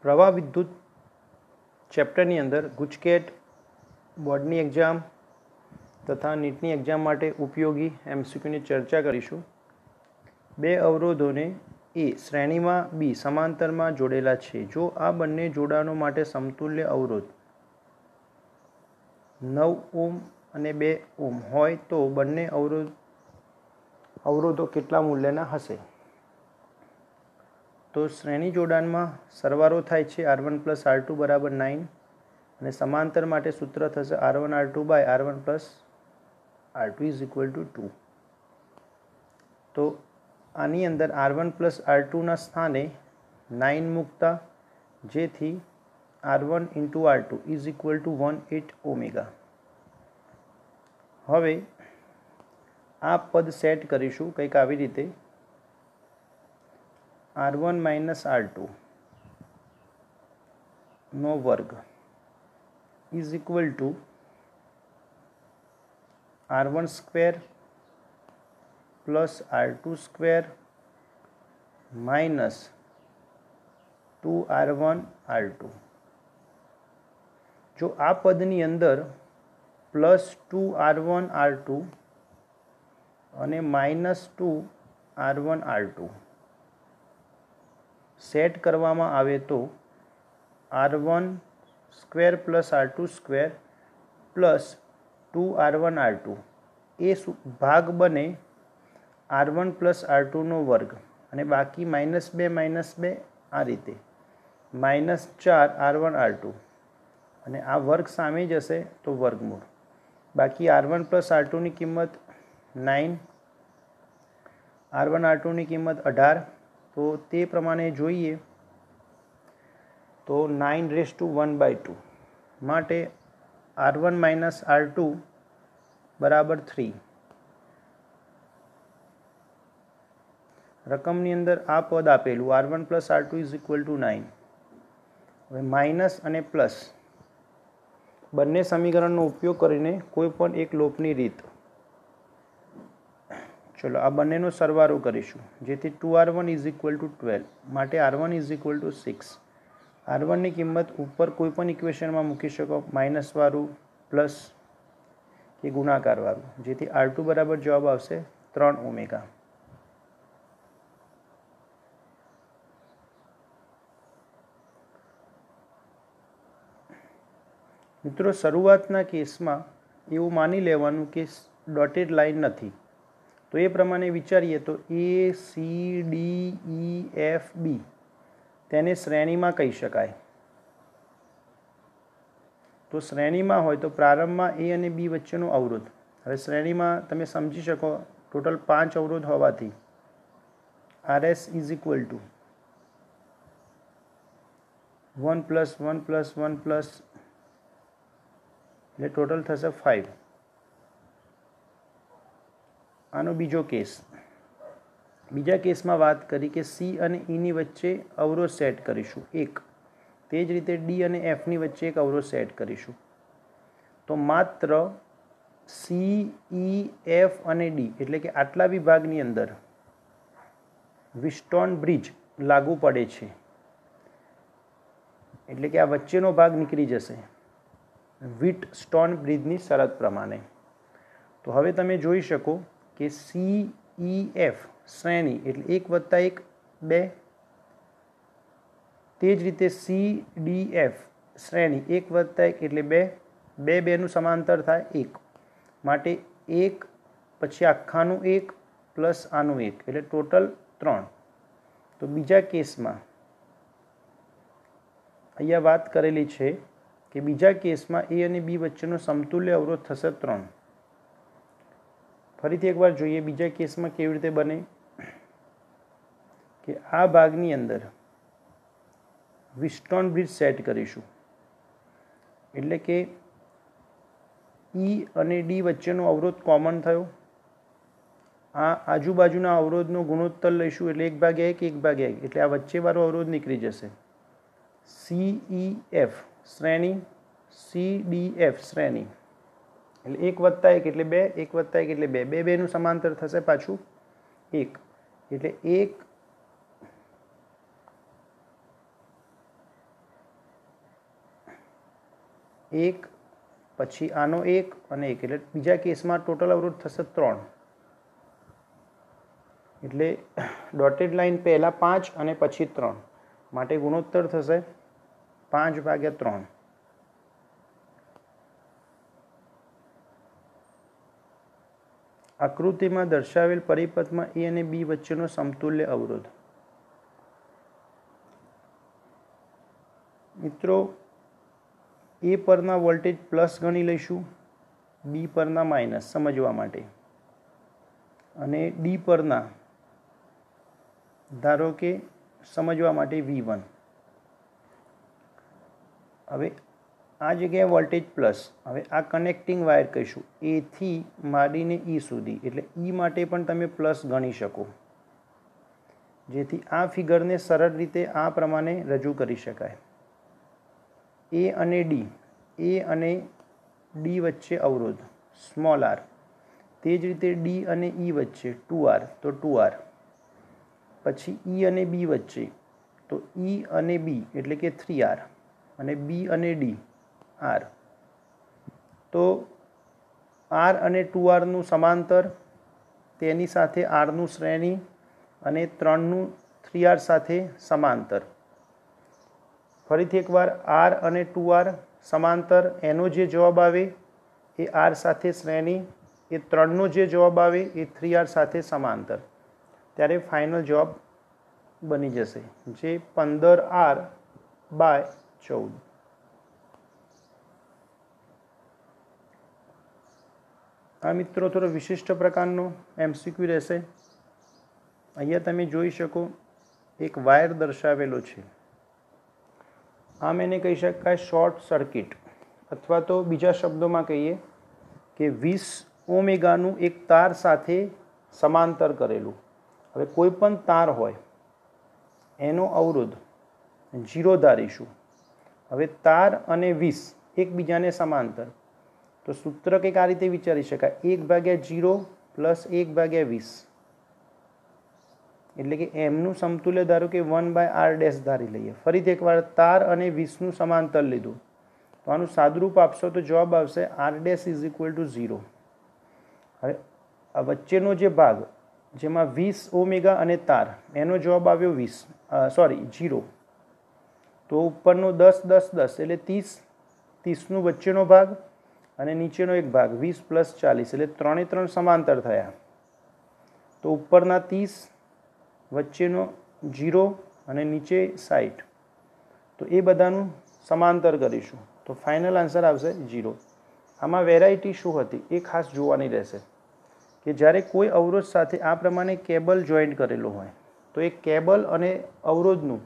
પ્રવાહ વિદ્યુત ચેપ્ટરની અંદર ગુજકેટ બોર્ડની એક્ઝામ તથા નીટની એક્ઝામ માટે ઉપયોગી એમસીક્યુની ચર્ચા કરીશું। બે અવરોધોને એ શ્રેણીમાં બી સમાંતરમાં જોડેલા છે। જો આ બંને જોડાણો માટે સમતુલ્ય અવરોધ 9 ઓમ અને 2 ઓમ હોય તો બંને અવરોધો કેટલા મૂલ્યના હશે? તો શ્રેણી જોડાણમાં સરવાળો થાય છે R1 + R2 = 9 અને સમાંતર માટે સૂત્ર થશે R1 R2 / R1 + R2 = 2। તો આની અંદર R1 + R2 ના સ્થાને 9 મૂકતા, જેથી R1 × R2 = 1/8 ઓમેગા। હવે આ પદ સેટ કરીશું કંઈક આવી રીતે, R1 - R2 નો વર્ગ = R1² + R2² - 2R1 R2। જો આ પદની અંદર +2R1 R2 અને -2R1 R2 સેટ કરવામાં આવે તો R1² + R2² + 2R1 R2 એ ભાગ બને R1 + R2 નો વર્ગ અને બાકી -2 - 2 આ રીતે -4R1 R2 અને આ વર્ગ સામે જશે તો વર્ગમૂળ, બાકી R1 + R2 ની કિંમત 9, R1 R2 ની કિંમત 18। તો તે પ્રમાણે જોઈએ તો 9⁻², માટે R1 - R2 = 3। રકમની અંદર આ પદ આપેલું R1 + R2 = 9। હવે માઇનસ અને પ્લસ બંને સમીકરણનો ઉપયોગ કરીને કોઈ પણ એક લોપની રીત, ચલો આ બંનેનો સરવાળો કરીશું, જેથી 2R1 = 12, માટે R1 = 6। R1 ની કિંમત ઉપર કોઈ પણ ઇક્વેશનમાં મૂકી શકો, માઇનસ વાળું, પ્લસ કે ગુણાકાર વાળું, જેથી R2 બરાબર જવાબ આવશે 3 ઓમેગા। મિત્રો, શરૂઆતના કેસમાં એવું માની લેવાનું કે ડોટેડ લાઇન નથી, તો એ પ્રમાણે વિચારીએ તો ACDEFB તેને શ્રેણીમાં કહી શકાય। તો શ્રેણીમાં હોય તો પ્રારંભમાં A અને B વચ્ચેનો અવરોધ, હવે શ્રેણીમાં તમે સમજી શકો ટોટલ 5 અવરોધ હોવાથી RS = 1 + 1 + 1 એટલે ટોટલ થશે 5। આનો બીજો કેસ, બીજા કેસમાં વાત કરી કે C અને E ની વચ્ચે અવરોધ સેટ કરીશું 1, તે જ રીતે D અને F ની વચ્ચે એક અવરોધ સેટ કરીશું। તો માત્ર C, E, F અને D એટલે કે આટલા વિભાગની અંદર વ્હીટસ્ટોન બ્રિજ લાગુ પડે છે, એટલે કે આ વચ્ચેનો ભાગ નીકળી જશે વ્હીટસ્ટોન બ્રિજની શરત પ્રમાણે। તો હવે તમે જોઈ શકો કે CEF શ્રેણી એટલે 1 + 1 2, તે જ રીતે CDF શ્રેણી 1 + 1 એટલે 2, 2 2નું સમાંતર થાય 1, માટે 1 પછી આખાનું 1 પ્લસ આનું 1 એટલે ટોટલ 3। તો બીજા કેસમાં અહીંયા વાત કરેલી છે કે બીજા કેસમાં A અને B વચ્ચેનો સમતુલ્ય અવરોધ થશે 3। ફરીથી એકવાર જોઈએ બીજા કેસમાં કેવી રીતે બને, કે આ ભાગની અંદર વ્હીટસ્ટોન બ્રિજ સેટ કરીશું, એટલે કે E અને D વચ્ચેનો અવરોધ કોમન થયો, આ આજુબાજુના અવરોધનો ગુણોત્તર લઈશું એટલે 1/1 1/1 એટલે આ વચ્ચેવાળો અવરોધ નીકળી જશે। CEF શ્રેણી, CDF શ્રેણી એટલે 1 + 1 એટલે 2, 1 + 1 એટલે 2, 2 2નું સમાંતર થશે પાછું 1 એટલે 1 1 પછી આનો 1 અને 1 એટલે બીજા કેસમાં ટોટલ અવરોધ થશે 3 એટલે ડોટેડ લાઇન પહેલાં 5 અને પછી 3 માટે ગુણોત્તર થશે 5/3. આકૃતિમાં દર્શાવેલ પરિપથમાં એ અને બી વચ્ચેનો સમતુલ્ય અવરોધ. મિત્રો, એ પરના વોલ્ટેજ પ્લસ ગણી લઈશું, બી પરના માઇનસ સમજવા માટે, અને ડી પરના ધારો કે સમજવા માટે V1. હવે આ જગ્યાએ વોલ્ટેજ પ્લસ. હવે આ કનેક્ટિંગ વાયર કહીશું એથી માંડીને ઈ સુધી, એટલે ઈ માટે પણ તમે પ્લસ ગણી શકો, જેથી આ ફિગરને સરળ રીતે આ પ્રમાણે રજૂ કરી શકાય. એ અને ડી વચ્ચે અવરોધ સ્મોલ r, તે જ રીતે ડી અને ઈ વચ્ચે 2r તો 2r, પછી ઈ અને બી વચ્ચે તો ઈ અને બી એટલે કે 3r, અને બી અને ડી r. તો r અને 2rનું સમાંતર, તેની સાથે rનું શ્રેણી, અને 3નું 3r સાથે સમાંતર. ફરીથી એકવાર r અને 2r સમાંતર, એનો જે જવાબ આવે એ r સાથે શ્રેણી, એ 3નો જે જવાબ આવે એ 3r સાથે સમાંતર. ત્યારે ફાઇનલ જવાબ બની જશે જે 15r/14. આ મિત્રો થોડો વિશિષ્ટ પ્રકારનો MCQ રહેશે. અહીંયા તમે જોઈ શકો એક વાયર દર્શાવેલો છે. આમ એને કહી શકાય શોર્ટ સર્કિટ, અથવા તો બીજા શબ્દોમાં કહીએ કે 20 ઓમેગાનું એક તાર સાથે સમાંતર કરેલું. હવે કોઈ પણ તાર હોય એનો અવરોધ 0 ધારીશું. હવે તાર અને 20 એકબીજાને સમાંતર, તો સૂત્ર કંઈક આ રીતે વિચારી શકાય, 1/0 + 1/20, એટલે કે એમનું સમતુલ્ય ધારો કે 1/r' ધારી લઈએ. ફરીથી એકવાર તાર અને 20નું સમાંતર લીધું, તો આનું સાદુરૂપ આપશો તો જવાબ આવશે r' = 0. હવે આ વચ્ચેનો જે ભાગ જેમાં 20 ઓમેગા અને તાર, એનો જવાબ આવ્યો 0. તો ઉપરનો 10 10 10 એટલે 30, 30નું વચ્ચેનો ભાગ અને નીચેનો એક ભાગ 20 + 40 એટલે 3 3 સમાંતર થયા. તો ઉપરના 30, વચ્ચેનો 0 અને નીચે 60, તો એ બધાનું સમાંતર કરીશું તો ફાઇનલ આન્સર આવશે 0. આમાં વેરાયટી શું હતી એ ખાસ જોવાની રહેશે કે જ્યારે કોઈ અવરોધ સાથે આ પ્રમાણે કેબલ જોઈન્ટ કરેલો હોય તો એ કેબલ અને અવરોધનું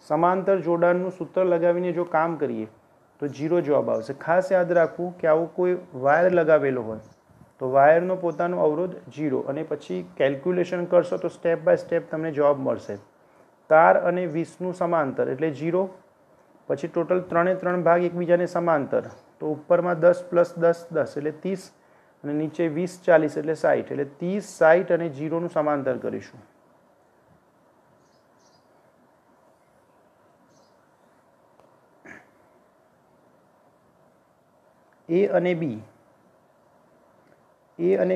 સમાંતર જોડાણનું સૂત્ર લગાવીને જો કામ કરીએ તો 0 જવાબ આવશે. ખાસ યાદ રાખવું કે આવો કોઈ વાયર લગાવેલો હોય તો વાયરનો પોતાનો અવરોધ 0, અને પછી કેલ્ક્યુલેશન કરશો તો સ્ટેપ બાય સ્ટેપ તમને જવાબ મળશે. તાર અને 20નું સમાંતર એટલે 0, પછી ટોટલ 3 3 ભાગ એકબીજાને સમાંતર, તો ઉપરમાં 10 + 10 10 એટલે 30, અને નીચે 20 40 એટલે 60, એટલે 30 60 અને 0નું સમાંતર કરીશું. એ અને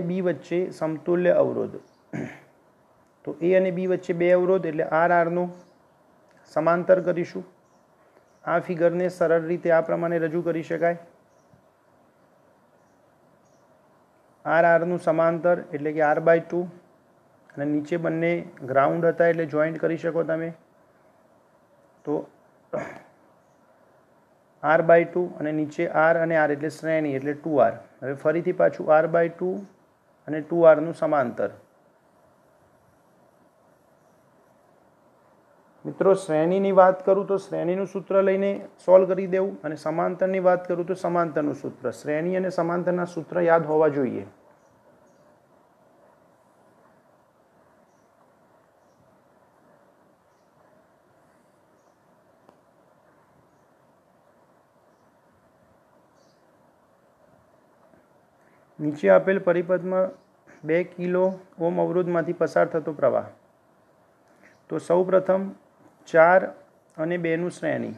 બી વચ્ચે સમતુલ્ય અવરોધ. તો એ અને બી વચ્ચે બે અવરોધ એટલે rનું સમાંતર કરીશું. આ ફિગરને સરળ રીતે આ પ્રમાણે રજૂ કરી શકાય. rનું સમાંતર એટલે કે r/2, અને નીચે બંને ગ્રાઉન્ડ હતા એટલે જોઈન્ટ કરી શકો તમે. તો r/2 અને નીચે r અને r એટલે શ્રેણી એટલે 2r. હવે ફરીથી પાછું r/2 અને 2rનું સમાંતર. મિત્રો, શ્રેણીની વાત કરું તો શ્રેણીનું સૂત્ર લઈને સોલ્વ કરી દેવું, અને સમાંતરની વાત કરું તો સમાંતરનું સૂત્ર. શ્રેણી અને સમાંતરના સૂત્ર યાદ હોવા જોઈએ. નીચે આપેલ પરિપથમાં 2 કિલો ઓમ અવરોધમાંથી પસાર થતો પ્રવાહ. તો સૌપ્રથમ 4 અને 2નું શ્રેણી,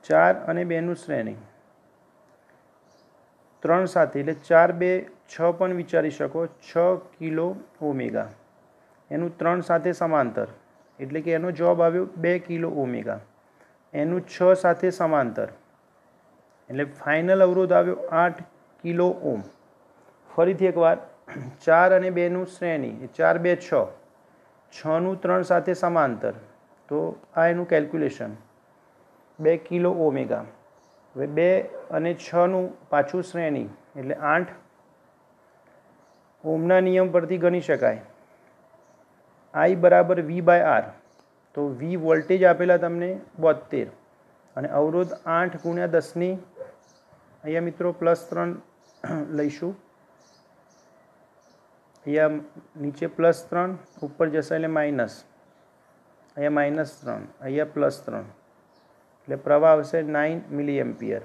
4 અને 2નું શ્રેણી 3 સાથે એટલે 4 2 6 પણ વિચારી શકો 6 કિલો ઓમેગા એનું 3 સાથે સમાંતર એટલે કે એનો જવાબ આવ્યો 2 કિલો ઓમેગા એનું 6 સાથે સમાંતર એટલે ફાઇનલ અવરોધ આવ્યો 8 કિલો ઓમ. ફરીથી એકવાર 4 અને 2નું શ્રેણી 4 2 6 6નું 3 સાથે સમાંતર તો આ એનું કેલ્ક્યુલેશન 2 કિલો ઓમેગા. હવે 2 અને 6નું પાછું શ્રેણી એટલે 8 ઓમના નિયમ પરથી ગણી શકાય I બરાબર V બાય R. તો V વોલ્ટેજ આપેલા તમને 72 અને અવરોધ 8 ગુણ્યા 10ની અહીંયા મિત્રો +3 લઈશું. અહીંયા નીચે +3 ઉપર જશે એટલે માઇનસ અહીંયા -3 અહીંયા +3 એટલે પ્રવાહ આવશે 9 મિલી એમ્પિયર.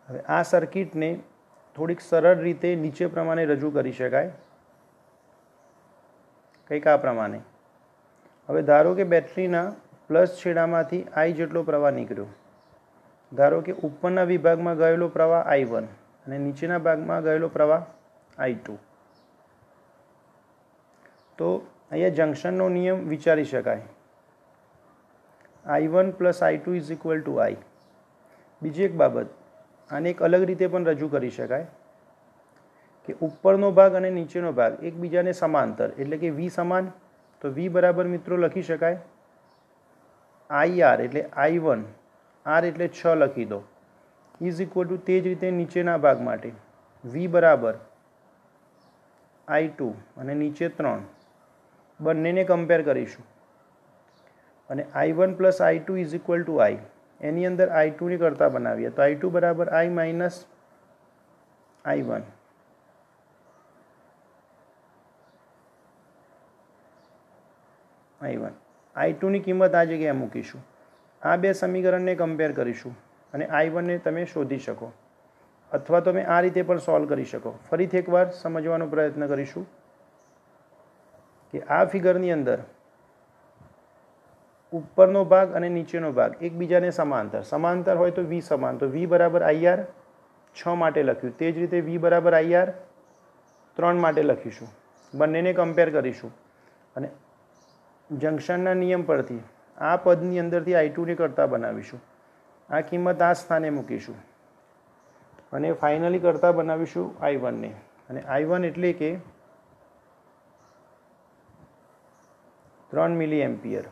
હવે આ સર્કિટને થોડીક સરળ રીતે નીચે પ્રમાણે રજૂ કરી શકાય કંઈક આ પ્રમાણે. હવે ધારો કે બેટરીના પ્લસ છેડામાંથી I જેટલો પ્રવાહ નીકળ્યો. ધારો કે ઉપરના વિભાગમાં ગયેલો પ્રવાહ I1 અને નીચેના ભાગમાં ગયેલો પ્રવાહ I2. તો અહીંયા જંક્શનનો નિયમ વિચારી શકાય I1 + I2 = I. બીજી એક બાબત આને એક અલગ રીતે પણ રજૂ કરી શકાય કે ઉપરનો ભાગ અને નીચેનો ભાગ એકબીજાને સમાંતર એટલે કે V સમાન. તો V બરાબર મિત્રો લખી શકાય IR એટલે I1 R એટલે 6 લખી દો = તે જ રીતે નીચેના ભાગ માટે V બરાબર I2 અને નીચે 3 બંનેને કમ્પેર કરીશું અને I1 + I2 = I. એની અંદર I2ની કરતા બનાવીએ તો I2 બરાબર I - I1 I2ની કિંમત આ જગ્યાએ મૂકીશું. આ બે સમીકરણને કમ્પેર કરીશું અને I1ને તમે શોધી શકો અથવા તમે આ રીતે પણ સોલ્વ કરી શકો. ફરીથી એકવાર સમજવાનો પ્રયત્ન કરીશું કે આ ફિગરની અંદર ઉપરનો ભાગ અને નીચેનો ભાગ એકબીજાને સમાંતર હોય તો V સમાન તો V બરાબર IR 6 માટે લખ્યું. તે જ રીતે V બરાબર IR 3 માટે લખીશું. બંનેને કમ્પેર કરીશું અને જંક્શનના નિયમ પરથી આ પદની અંદરથી I2ને કરતા બનાવીશું. આ કિંમત આ સ્થાને મૂકીશું અને ફાઇનલી કરતા બનાવીશું I1ને અને I1 એટલે કે 3 મિલી એમ્પિયર.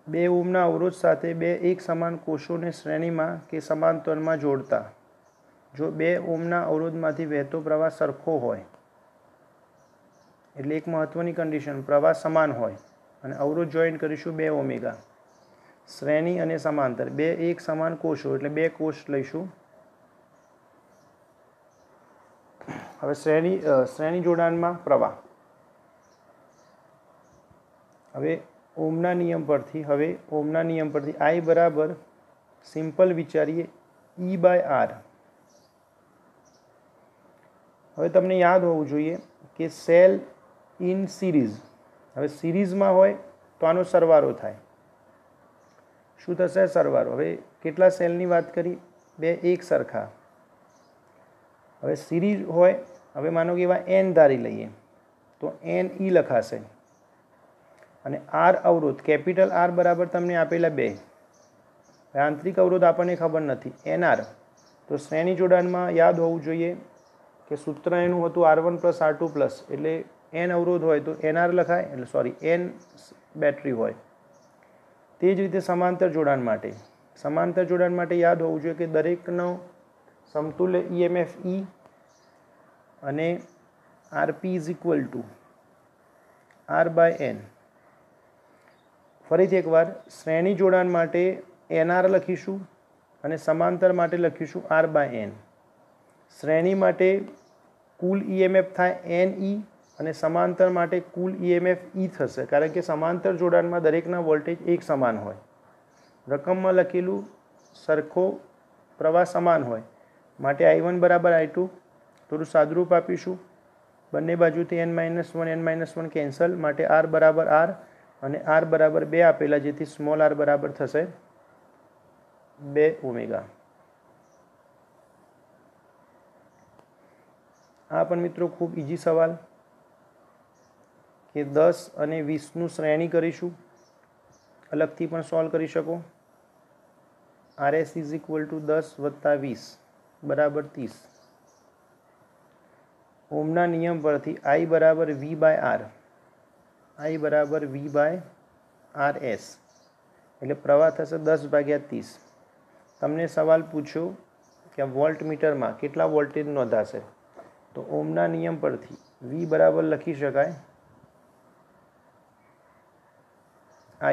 બે ઓમના અવરોધ સાથે બે એક સમાન કોષોને શ્રેણીમાં કે સમાંતરમાં જોડતા જો 2 ઓમના અવરોધમાંથી વહેતો પ્રવાહ સરખો હોય એટલે એક મહત્વની કન્ડિશન પ્રવાહ સમાન હોય અને અવરોધ જોઈન્ટ કરીશું 2 ઓમેગા શ્રેણી અને સમાંતર બે એક સમાન કોષો એટલે 2 કોષ લઈશું. હવે શ્રેણી જોડાણમાં પ્રવાહ હવે ઓમના નિયમ પરથી I બરાબર સિમ્પલ વિચારીએ E બાય R. હવે તમને યાદ હોવું જોઈએ કે સેલ ઇન સિરીઝ. હવે સિરીઝમાં હોય તો આનો સરવાળો થાય. શું થશે સરવાળો? હવે કેટલા સેલની વાત કરી? 2 એક સરખા. હવે સિરીઝ હોય હવે માનો કે એવા n ધારી લઈએ તો NE લખાશે અને R અવરોધ કેપિટલ R બરાબર તમને આપેલા 2. આંતરિક અવરોધ આપણને ખબર નથી NR. તો શ્રેણી જોડાણમાં યાદ હોવું જોઈએ કે સૂત્ર એનું હતું R1 + R2 એટલે n અવરોધ હોય તો NR લખાય એટલે n બેટરી હોય. તે જ રીતે સમાંતર જોડાણ માટે યાદ હોવું જોઈએ કે દરેકનો સમતુલ્ય EMF E અને RP = R/N. ફરીથી એકવાર શ્રેણી જોડાણ માટે NR લખીશું અને સમાંતર માટે લખીશું R/N. શ્રેણી માટે કુલ EMF થાય NE અને સમાંતર માટે કુલ EMF E થશે, કારણ કે સમાંતર જોડાણમાં દરેકના વોલ્ટેજ એક સમાન હોય. રકમમાં લખેલું સરખો પ્રવાહ સમાન હોય માટે I1 બરાબર I2. થોડું સાદુરૂપ આપીશું. બંને બાજુથી n-1 કેન્સલ માટે R બરાબર R અને R બરાબર 2 આપેલા, જેથી સ્મોલ r બરાબર થશે 2 ઓમેગા. આ પણ મિત્રો ખૂબ ઇઝી સવાલ કે 10 અને 20નું શ્રેણી કરીશું. અલગથી પણ સોલ્વ કરી શકો. RS ઇઝ ઇક્વલ ટુ 10 વત્તા 20 બરાબર 30. ઓમના નિયમ પરથી I બરાબર V બાય R, I બરાબર V બાય RS, એટલે પ્રવાહ થશે 10 ભાગ્યા 30. તમને સવાલ પૂછ્યો કે વોલ્ટ મીટરમાં કેટલા વોલ્ટેજ નોંધાશે, તો ઓમના નિયમ પરથી V બરાબર લખી શકાય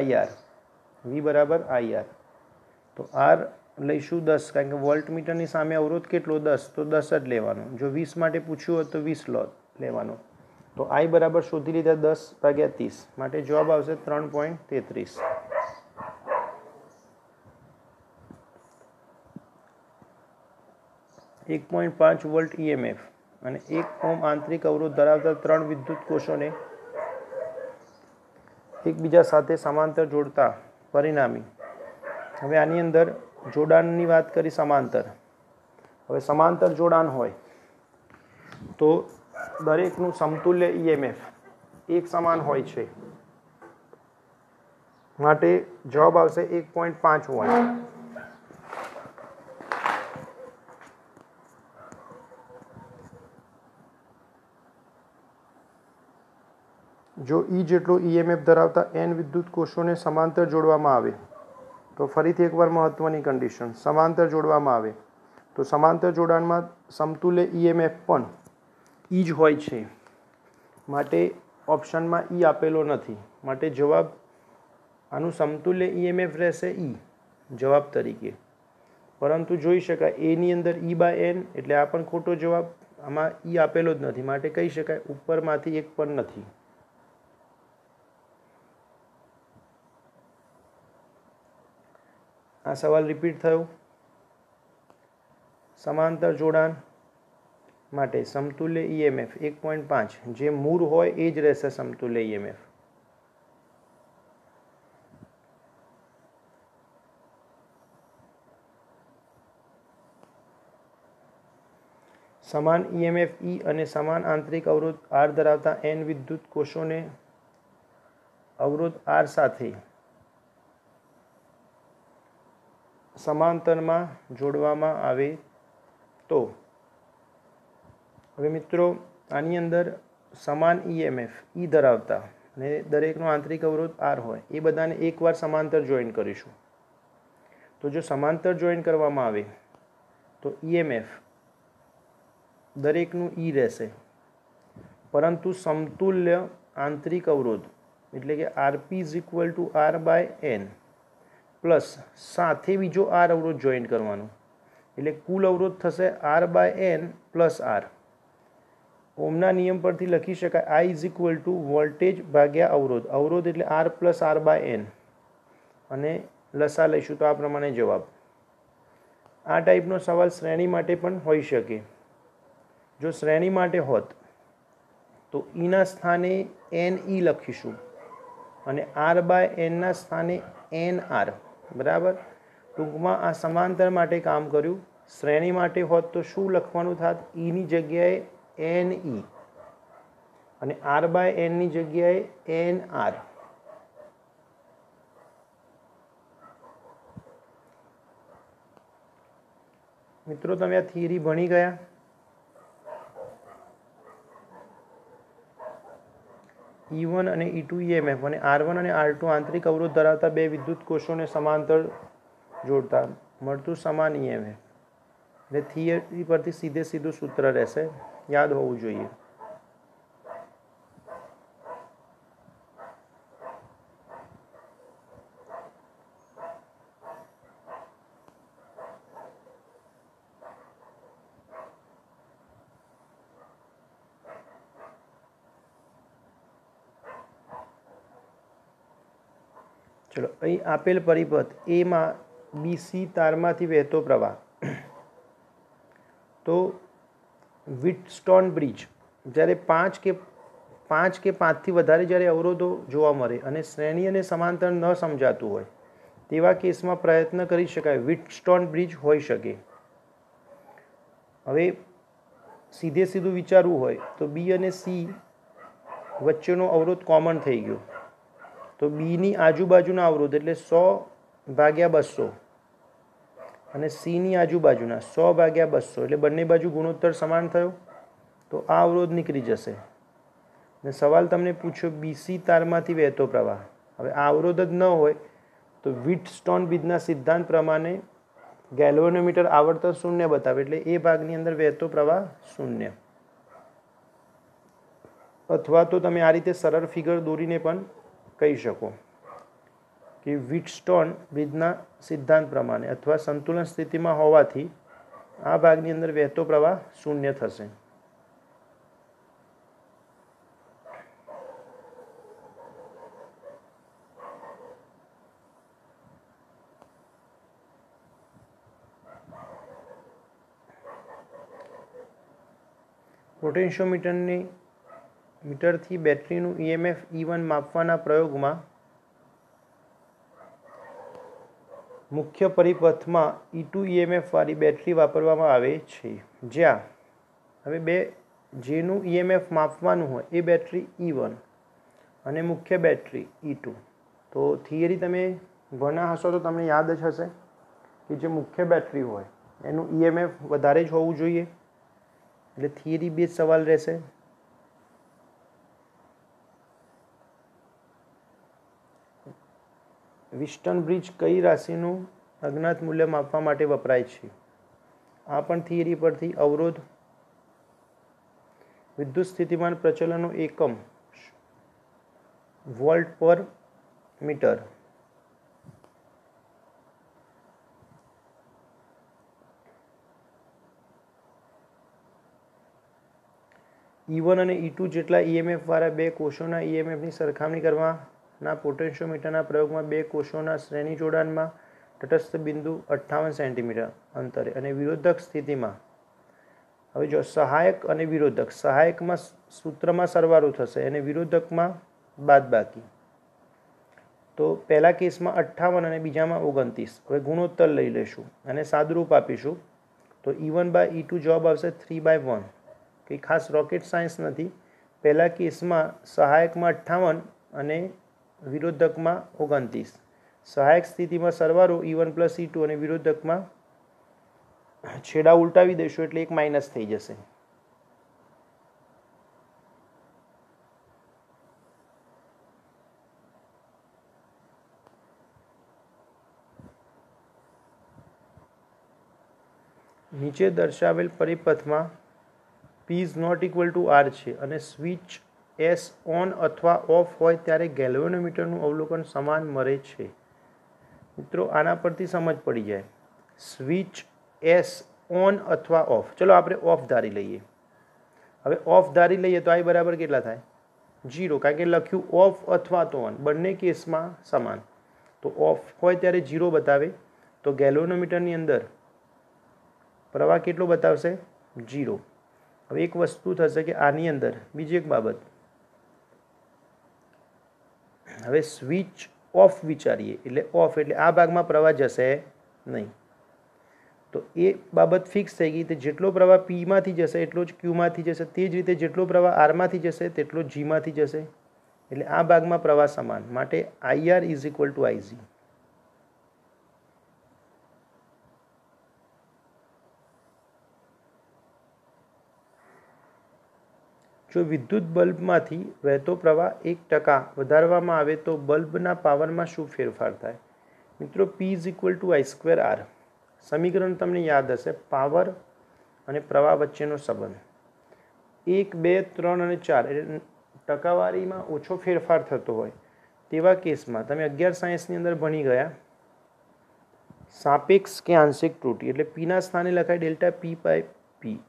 IR, V બરાબર IR. તો R લઈશું 10, કારણ કે વોલ્ટ મીટરની સામે અવરોધ કેટલો 10, તો 10 જ લેવાનો. જો 20 માટે પૂછ્યું હોય તો 20 લેવાનો. તો I બરાબર શોધી લીધા 10 ભાગ્યા 30, માટે જવાબ આવશે 3.33. .5 વોલ્ટ EMF અને 1 ઓમ આંતરિક અવરોધ ધરાવતા 3 વિદ્યુત કોષોને એકબીજા સાથે સમાંતર જોડતા પરિણામી. હવે આની અંદર જોડાણની વાત કરી સમાંતર. હવે સમાંતર જોડાણ હોય તો દરેકનું સમતુલ્ય EMF એક સમાન હોય છે, માટે જવાબ આવશે 1.5 વોલ્ટ. જો E જેટલો EMF ધરાવતા n વિદ્યુત કોષોને સમાંતર જોડવામાં આવે તો ફરીથી એકવાર મહત્વની કન્ડિશન, સમાંતર જોડવામાં આવે તો સમાંતર જોડાણમાં સમતુલ્ય EMF પણ E જ હોય છે, માટે ઓપ્શનમાં E આપેલો નથી, માટે જવાબ આનું સમતુલ્ય EMF રહેશે E જવાબ તરીકે. પરંતુ જોઈ શકાય એની અંદર E બાય n, એટલે આ પણ ખોટો જવાબ. આમાં E આપેલો જ નથી, માટે કહી શકાય ઉપરમાંથી એક પણ નથી. આ સવાલ રિપીટ થયો. સમાંતર જોડાણ માટે સમતુલ્ય EMF 1.5, જે મૂળ હોય એ જ રહેશે સમતુલ્ય EMF. સમાન EMF E અને સમાન આંતરિક અવરોધ R ધરાવતા n વિદ્યુત કોષોને અવરોધ R સાથે સમાંતરમાં જોડવામાં આવે તો. હવે મિત્રો આની અંદર સમાન EMF E ધરાવતા અને દરેકનો આંતરિક અવરોધ R હોય એ બધાને એકવાર સમાંતર જોઈન કરીશું. તો જો સમાંતર જોઈન કરવામાં આવે તો EMF દરેકનું E રહેશે, પરંતુ સમતુલ્ય આંતરિક અવરોધ એટલે કે RP is equal to R by N plus સાથે બીજો R અવરોધ જોઈન કરવાનો, એટલે કુલ અવરોધ થશે R by N plus R. ઓમના નિયમ પરથી લખી શકાય I is equal to voltage ભાગ્યા અવરોધ, અવરોધ એટલે R plus R by N, અને લસા લઈશું તો આ પ્રમાણે જવાબ. આ ટાઈપનો સવાલ શ્રેણી માટે પણ હોઈ શકે. જો શ્રેણી માટે હોત તો Eના સ્થાને NE લખીશું અને R બાય Nના સ્થાને NR, બરાબર. ટૂંકમાં આ સમાંતર માટે કામ કર્યું. શ્રેણી માટે હોત તો શું લખવાનું થાત? Eની જગ્યાએ NE અને R બાય Nની જગ્યાએ NR. મિત્રો તમે આ થિયરી ભણી ગયા? E1 અને E2 EMF અને R1 અને R2 આંતરિક અવરોધ ધરાવતા બે વિદ્યુત કોષોને સમાંતર જોડતા મળતું સમાન EMF. એટલે થિયરી પરથી સીધું સૂત્ર રહેશે, યાદ હોવું જોઈએ. ચલો અહીં આપેલ પરિપથ એમાં BC તારમાંથી વહેતો પ્રવાહ, તો વ્હીટસ્ટોન બ્રિજ જ્યારે પાંચ કે પાંચથી વધારે જ્યારે અવરોધો જોવા મળે અને શ્રેણી અને સમાંતર ન સમજાતું હોય તેવા કેસમાં પ્રયત્ન કરી શકાય વ્હીટસ્ટોન બ્રિજ હોઈ શકે. હવે સીધું વિચારવું હોય તો B અને C વચ્ચેનો અવરોધ કોમન થઈ ગયો, તો બીની આજુબાજુના અવરોધ એટલે 100/200 અને Cની આજુબાજુના 100/200 એટલે બંને બાજુ ગુણોત્તર સમાન થયો, તો આ અવરોધ નીકળી જશે. અને સવાલ તમને પૂછ્યો BC તારમાંથી વહેતો પ્રવાહ. હવે આ અવરોધ જ ન હોય તો વ્હીટસ્ટોન બ્રિજના સિદ્ધાંત પ્રમાણે ગેલ્વેનોમીટર આવર્તન 0 બતાવે, એટલે એ ભાગની અંદર વહેતો પ્રવાહ 0. અથવા તો તમે આ રીતે સરળ ફિગર દોરીને પણ કહી શકો કે વ્હીટસ્ટોન બ્રિજના સિદ્ધાંત પ્રમાણે અથવા સંતુલન સ્થિતિમાં હોવાથી આ ભાગની અંદર વહેતો પ્રવાહ 0 થશે. પોટેન્શિયોમીટરથી બેટરીનું EMF E1 માપવાના પ્રયોગમાં મુખ્ય પરિપથમાં E2 EMF વાળી બેટરી વાપરવામાં આવે છે, જ્યાં હવે જેનું EMF માપવાનું હોય એ બેટરી E1 અને મુખ્ય બેટરી E2. તો થિયરી તમે ભણ્યા હશો તો તમને યાદ જ હશે કે જે મુખ્ય બેટરી હોય એનું EMF વધારે જ હોવું જોઈએ, એટલે થિયરી બેઝ સવાલ રહેશે. વ્હીટસ્ટોન બ્રિજ કઈ રાશિનું અજ્ઞાત મૂલ્ય માપવા માટે વપરાય છે? આ પણ થિયરી પરથી. અવરોધ, વિદ્યુત સ્થિતિમાન પ્રચલનનો એકમ વોલ્ટ પર મીટર. E1 અને E2 જેટલા EMF વાળા બે કોષોના EMFની સરખામણી કરવાના પોટેન્શિયોમીટરના પ્રયોગમાં બે કોષોના શ્રેણી જોડાણમાં તટસ્થ બિંદુ 58 સેન્ટીમીટર અંતરે અને વિરોધક સ્થિતિમાં. હવે જો સહાયક અને વિરોધક, સહાયકમાં સૂત્રમાં સરવાળો થશે અને વિરોધકમાં બાદબાકી. તો પહેલા કેસમાં 58 અને બીજામાં 29. હવે ગુણોત્તર લઈ લઈશું અને સાદુરૂપ આપીશું, તો E1/E2 જવાબ આવશે 3/1. કંઈ ખાસ રોકેટ સાયન્સ નથી. પહેલા કેસમાં સહાયકમાં 58 અને વિરોધકમાં 29. સહાયક સ્થિતિમાં સરવાળો E1 + E2 અને વિરોધકમાં છેડા ઉલટાવી દઈશું એટલે એક માઇનસ થઈ જશે. નીચે દર્શાવેલ પરિપથમાં P is not equal to R છે અને સ્વિચ S ઓન અથવા ઓફ હોય ત્યારે ગેલ્વેનોમીટરનું અવલોકન સમાન મળે છે. મિત્રો આના પરથી સમજ પડી જાય. સ્વિચ S ઓન અથવા ઓફ, ચલો આપણે ઓફ ધારી લઈએ. હવે ઓફ ધારી લઈએ તો I બરાબર કેટલા થાય? 0, કારણ કે લખ્યું ઓફ અથવા તો ઓન, બંને કેસમાં સમાન. તો ઓફ હોય ત્યારે 0 બતાવે, તો ગેલ્વેનોમીટરની અંદર પ્રવાહ કેટલો બતાવશે? 0. હવે એક વસ્તુ થશે કે આની અંદર બીજી એક બાબત, હવે સ્વિચ ઓફ વિચારીએ એટલે ઓફ એટલે આ ભાગમાં પ્રવાહ જશે નહીં. તો એ બાબત ફિક્સ થઈ ગઈ. તો જેટલો પ્રવાહ Pમાંથી જશે એટલો જ Qમાંથી જશે, તે જ રીતે જેટલો પ્રવાહ Rમાંથી જશે તેટલો જ Gમાંથી જશે, એટલે આ ભાગમાં પ્રવાહ સમાન. માટે IR = IG. જો વિદ્યુત બલ્બમાંથી વહેતો પ્રવાહ 1% વધારવામાં આવે તો બલ્બના પાવરમાં શું ફેરફાર થાય? મિત્રો P = I²R. સમીકરણ તમને યાદ હશે, પાવર અને પ્રવાહ વચ્ચેનો સંબંધ. 1, 2, 3 અને 4 એટલે ટકાવારીમાં ઓછો ફેરફાર થતો હોય તેવા કેસમાં તમે 11 સાયન્સની અંદર ભણી ગયા સાપેક્ષ કે આંશિક ત્રુટિ, એટલે Pના સ્થાને લખાય ΔP/P ×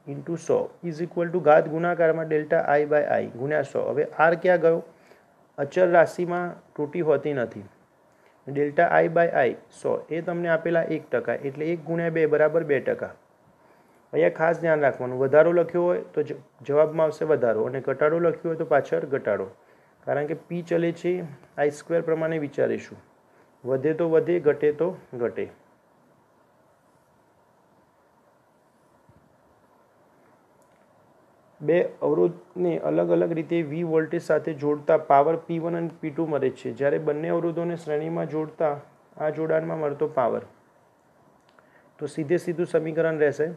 100 = ઘાત ગુણાકારમાં ΔI/I × 100. હવે R ક્યાં ગયો? અચળ રાશિમાં ત્રુટિ હોતી નથી, ડેલ્ટા આઈ બાય આઈ 100 એ તમને આપેલા 1%, એટલે 1 ગુણ્યા 2 બરાબર 2%. અહીંયા ખાસ ધ્યાન રાખવાનું, વધારો લખ્યો હોય તો જવાબમાં આવશે વધારો, અને ઘટાડો લખ્યો હોય તો પાછળ ઘટાડો, કારણ કે પી ચલે છે આઈ સ્ક્વેર પ્રમાણે વિચારીશું. વધે તો વધે, ઘટે તો ઘટે. બે અવરોધને અલગ અલગ રીતે વી વોલ્ટેજ સાથે જોડતા પાવર P1 અને P2 મળે છે. જ્યારે બંને અવરોધોને શ્રેણીમાં જોડતા આ જોડાણમાં મળતો પાવર, તો સીધે સીધું સમીકરણ રહેશે